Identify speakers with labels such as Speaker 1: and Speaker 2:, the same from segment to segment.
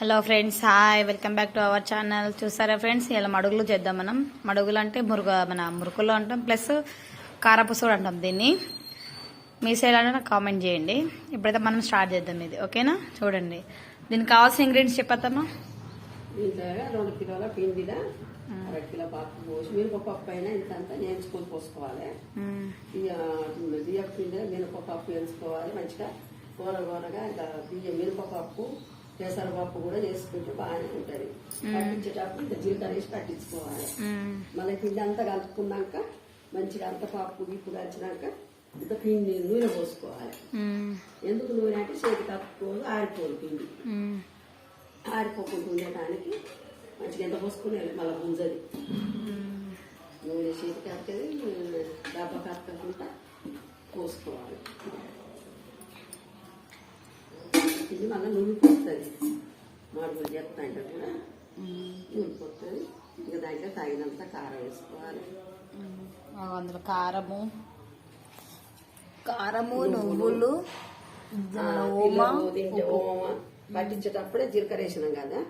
Speaker 1: Hello friends, hi, welcome back to our channel. చూసారా friends, ఇలా మడుగులు చేద్దాం. మనం మడుగులు అంటే మన మురుకులు అంటాం, ప్లస్ కారపూస కూడా అంటాం దీన్ని. మీ సైడ్ అంటే నాకు కామెంట్ చేయండి. ఇప్పుడైతే మనం స్టార్ట్ చేద్దాం ఇది, ఓకేనా? చూడండి, దీనికి కావాల్సిన ఇంగ్రీడియంట్స్ చెప్పేద్దామా.
Speaker 2: 2 కిలోల పిండిలా 1 కిలో పప్పు పోసి, మినపప్పు అయినా ఇంతంతా నేర్చుకొని పోసుకోవాలి. బియ్యం పిండి మినపప్పు వేసుకోవాలి. మంచిగా కూరగా బియ్యం మినపప్పు పెసరపప్పు కూడా చేసుకుంటే బాగానే ఉంటుంది. పట్టించేటప్పుడు ఇంత జీలకర్ర వేసి పట్టించుకోవాలి. మళ్ళీ పిండి అంతా కలుపుకున్నాక మంచిగా అంత పప్పు గిప్పు కలిసినాక ఇంత పిండి నూనె పోసుకోవాలి. ఎందుకు నూనె అంటే చేతి కప్పుకోదు, ఆరిపోదు. పిండి ఆరిపోకుండా ఉండటానికి మంచిగా ఎంత పోసుకునేది. మళ్ళీ గుంజది నూనె చేతి కక్కది, డబ్బా కక్కకుండా పోసుకోవాలి. ఇది మళ్ళీ నూనెపోతుంది. మడుగులు చెప్తా అంటే కూడా నూనెపోతుంది. ఇంకా దాంట్లో తగినంత కారం వేసుకోవాలి.
Speaker 1: అందులో కారము నువ్వులు,
Speaker 2: తింటే ఓమ పట్టించేటప్పుడే జీలకర్ర వేసినాం కదా,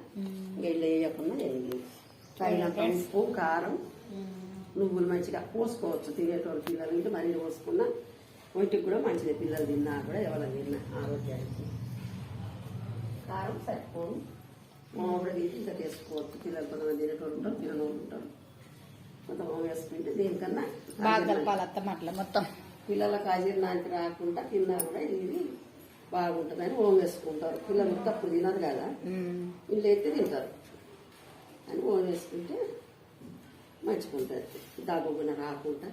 Speaker 2: నీళ్ళు వేయకుండా వేయాలి. తగినంత ఉప్పు, కారం, నువ్వులు మంచిగా పోసుకోవచ్చు. తినేటోళ్ళు పిల్లలు ఇంటే మరీ పోసుకున్నా ఒంటికి కూడా మంచిది. పిల్లలు తిన్నా కూడా ఎవరైనా తిన్నా ఆరోగ్యానికి. కారం సరిపోను, ఓమ కూడా తీసి ఇంకా తీసుకోవచ్చు. పిల్లలు కొంతమంది తినేటోళ్ళు ఉంటారు, పిల్లలు ఉంటారు. కొంత ఓమ వేసుకుంటే దీనికన్నా
Speaker 1: బాగా కలపాలి. అట్లా మొత్తం
Speaker 2: పిల్లలకు అజీర్ణానికి రాకుండా తిన్నా కూడా ఇది బాగుంటుందని ఓం వేసుకుంటారు. పిల్లలు తప్పుడు తినరు కదా, వీళ్ళు అయితే తింటారు అని ఓం వేసుకుంటే మంచిగా ఉంటుంది. దగ్గున రాకుండా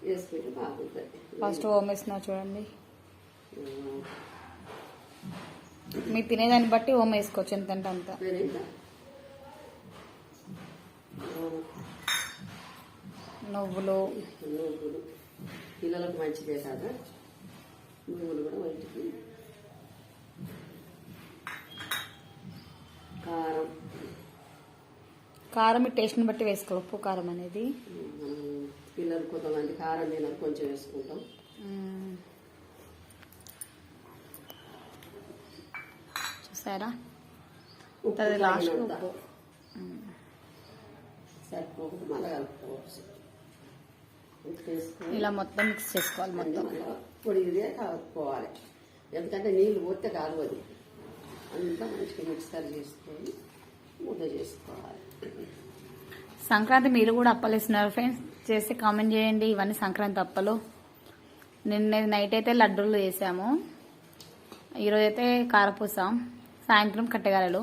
Speaker 2: వేసుకుంటే బాగుంటుంది.
Speaker 1: ఫస్ట్ ఓం వేస్తున్నా చూడండి. మీరు తినేదాన్ని బట్టి ఓం వేసుకోవచ్చు, ఎంతంటే అంత. నువ్వులు
Speaker 2: పిల్లలకు మంచిదే కదా, నువ్వులు కూడా మంచిది.
Speaker 1: కారం టేస్ట్ని బట్టి వేసుకోవాలి. ఉప్పు కారం అనేది
Speaker 2: పిల్లలు కొంతమంది కారం తినరు, కొంచెం వేసుకుంటాం.
Speaker 1: చూసారా,
Speaker 2: లాస్ట్ ఉప్పు సరిపోకుండా మళ్ళీ కలుపుకోవచ్చు.
Speaker 1: ఇలా మొత్తం మిక్స్ చేసుకోవాలి. మొత్తం
Speaker 2: పొడి కలుపుకోవాలి. ఎందుకంటే నీళ్ళు పోతే కాలువది. అంతా మంచిగా మిక్సర్ చేసుకొని ముద్ద చేసుకోవాలి.
Speaker 1: సంక్రాంతి మీరు కూడా అప్పలు ఇస్తున్నారు ఫ్రెండ్స్, చేసి కామెంట్ చేయండి. ఇవన్నీ సంక్రాంతి అప్పలు. నిన్న నైట్ అయితే లడ్డూలు వేసాము, ఈరోజు అయితే కారపూస, సాయంత్రం కట్టెగారెలు,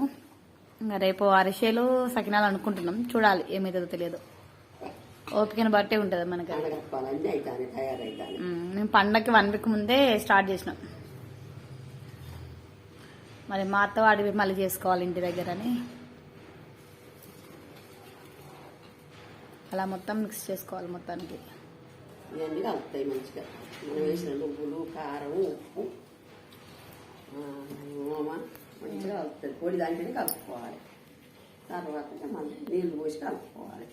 Speaker 1: ఇంకా రేపు అరిసెలు సకినాలు అనుకుంటున్నాం. చూడాలి ఏమవుతుందో తెలియదు, ఓపికను బట్టే ఉంటుంది మనకి. మేము పండగకి 1 వీక్ ముందే స్టార్ట్ చేసినాం. మరి మా అత్త వాడి మళ్ళీ చేసుకోవాలి ఇంటి దగ్గర అని అలా మొత్తం మిక్స్ చేసుకోవాలి. మొత్తానికి
Speaker 2: ఇవన్నీ కలుపుతాయి మంచిగా. మనం వేసిన నువ్వులు, కారం, ఉప్పు, ఓమ మంచిగా కలుపుతుంది. పొడి దాంట్లోనే కలుపుకోవాలి. తర్వాత మళ్ళీ నీళ్ళు పోసి కలుపుకోవాలి.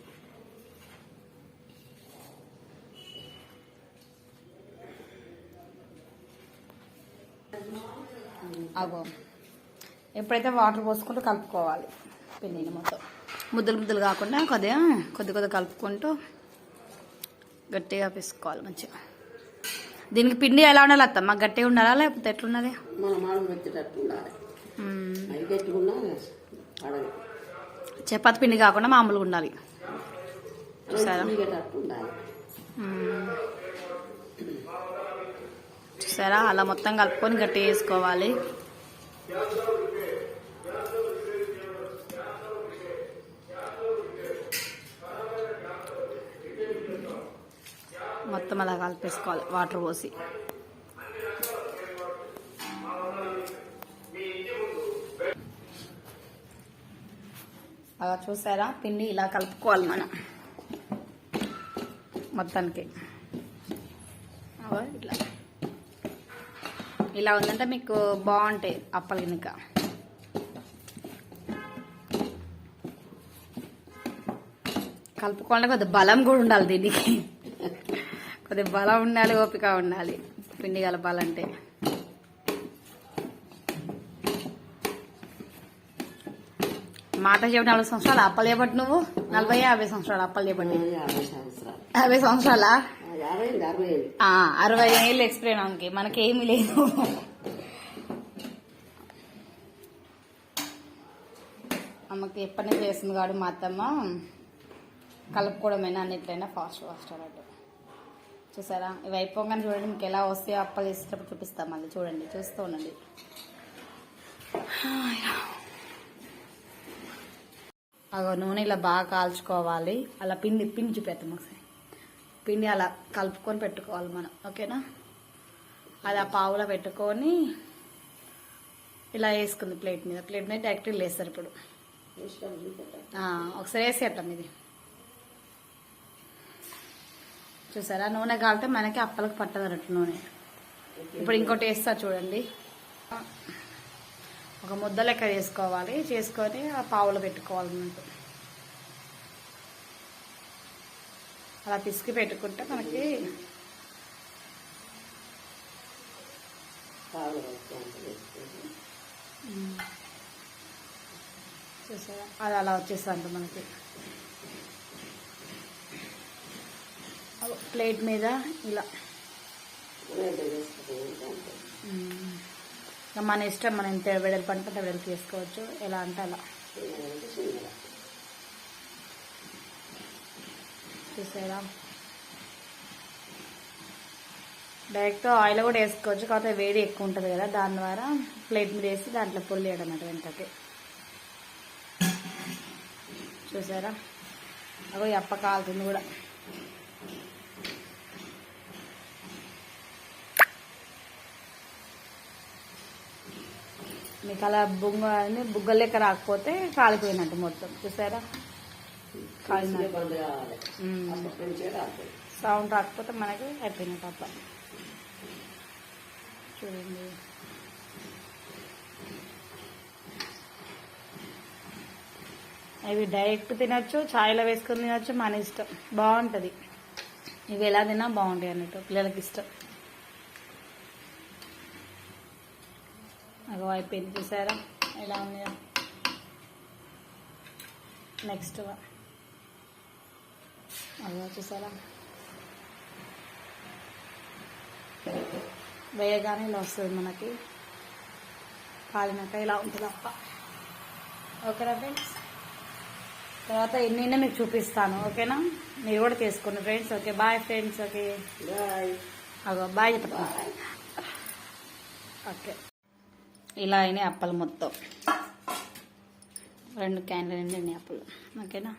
Speaker 1: అగో ఎప్పుడైతే వాటర్ పోసుకుంటూ కలుపుకోవాలి. పిండిని మొత్తం ముద్దలు కాకుండా కొద్ది కలుపుకుంటూ గట్టిగా పిసుకోవాలి మంచిగా. దీనికి పిండి ఎలా ఉండాలి అత్తమ్మ? గట్టిగా ఉండాలా లేకపోతే ఎట్లున్నది? చపాతి పిండి కాకుండా మామూలుగా ఉండాలి. చూసారా, అలా మొత్తం కలుపుకొని గట్టిగా వేసుకోవాలి. మొత్తం అలా కలిపేసుకోవాలి వాటర్ పోసి. అలా చూసారా, పిండి ఇలా కలుపుకోవాలి మనం మొత్తానికి. ఇట్లా ఇలా ఉందంటే మీకు బాగుంటాయి అప్పలు. కనుక కలుపుకోవాలంటే కొద్దిగా బలం కూడా ఉండాలి. దీనికి కొద్దిగా బలం ఉండాలి, ఓపిక ఉండాలి పిండి కలపాలంటే. మాట చెప్పి 40 సంవత్సరాలు అప్పలు చేయబట్టి నువ్వు 40-50 సంవత్సరాలు అప్పలు చేయబట్టి
Speaker 2: 50 సంవత్సరాలు
Speaker 1: 50 సంవత్సరాలా
Speaker 2: 60 ఏళ్ళు
Speaker 1: 60 ఏళ్ళు ఎక్స్పీరియన్స్ ఆమెకి మనకేమీ లేదు. అమ్మకి ఎప్పటి నుంచి చేస్తుంది కాబట్టి మా అత్తమ్మ కలుపుకోవడమైనా అన్నిట్లయినా ఫాస్ట్ అన్నట్టు. చూసారా ఇవి అయిపోగానే చూడండి మీకు ఎలా వస్తాయో అప్పలు చేసేటప్పుడు చూపిస్తాం. మళ్ళీ చూడండి, చూస్తూ ఉండండి. అగో నూనె ఇలా బాగా కాల్చుకోవాలి. అలా పిండి చూపెడతాం ఒకసారి. పిండి అలా కలుపుకొని పెట్టుకోవాలి మనం, ఓకేనా. అది ఆ పావులో పెట్టుకొని ఇలా వేసుకుంది ప్లేట్ మీద డైరెక్ట్ వేస్తారు. ఇప్పుడు ఒకసారి వేసేద్దాం. ఇది చూసారా నూనె కాలితే మనకి అప్పలకు పట్టదు అన్నట్టు నూనె. ఇప్పుడు ఇంకోటి వేస్తా చూడండి. ఒక ముద్ద లెక్క చేసుకోవాలి. చేసుకొని ఆ పావులో పెట్టుకోవాలి అన్నట్టు. అలా పిసికి పెట్టుకుంటే మనకి చూసారా అది అలా వచ్చేస్తుంది మనకి. ప్లేట్ మీద ఇలా మన ఇష్టం, మనం ఎంత వెడల్పు అంటే అంత వెడల్పు చేసుకోవచ్చు. ఎలా అంటే అలా. చూసారా డైరెక్ట్ ఆయిల్ కూడా వేసుకోవచ్చు. కాకపోతే వేడి ఎక్కువ ఉంటుంది కదా, దాని ద్వారా ప్లేట్ మీద వేసి దాంట్లో పొల్లి వేయడం అన్నమాట వెంటకి. చూసారా అగో ఈ అప్ప కాలుతుంది కూడా. మీకు అలా బుగ్గ లెక్క రాకపోతే కాలిపోయినట్టు మొత్తం. చూసారా సౌండ్ రాకపోతే మనకి అయిపోయినట్టు అప్ప. చూడండి ఇవి డైరెక్ట్ తినొచ్చు, ఛాయ్లో వేసుకొని తినొచ్చు, మన ఇష్టం. బాగుంటుంది. ఇవి ఎలా తిన్నా బాగుంటాయి అన్నట్టు, పిల్లలకి ఇష్టం. అగో అయిపోయింది. చూసారా ఎలా ఉంది. నెక్స్ట్ అగో చూసారా వేయగానే ఇలా వస్తుంది మనకి. కాలినాక ఇలా ఉంటుంది అప్ప. ఓకేనా ఫ్రెండ్స్, తర్వాత ఎన్నైనా మీకు చూపిస్తాను. ఓకేనా, మీరు కూడా చేసుకోండి friends. Okay bye friends. Okay
Speaker 2: bye.
Speaker 1: అగో బాయ్ చెప్తా. ఓకే ఇలా అయినాయి అప్పలు మొత్తం. 2 క్యాన్లు నిండి అప్పలు. ఓకేనా.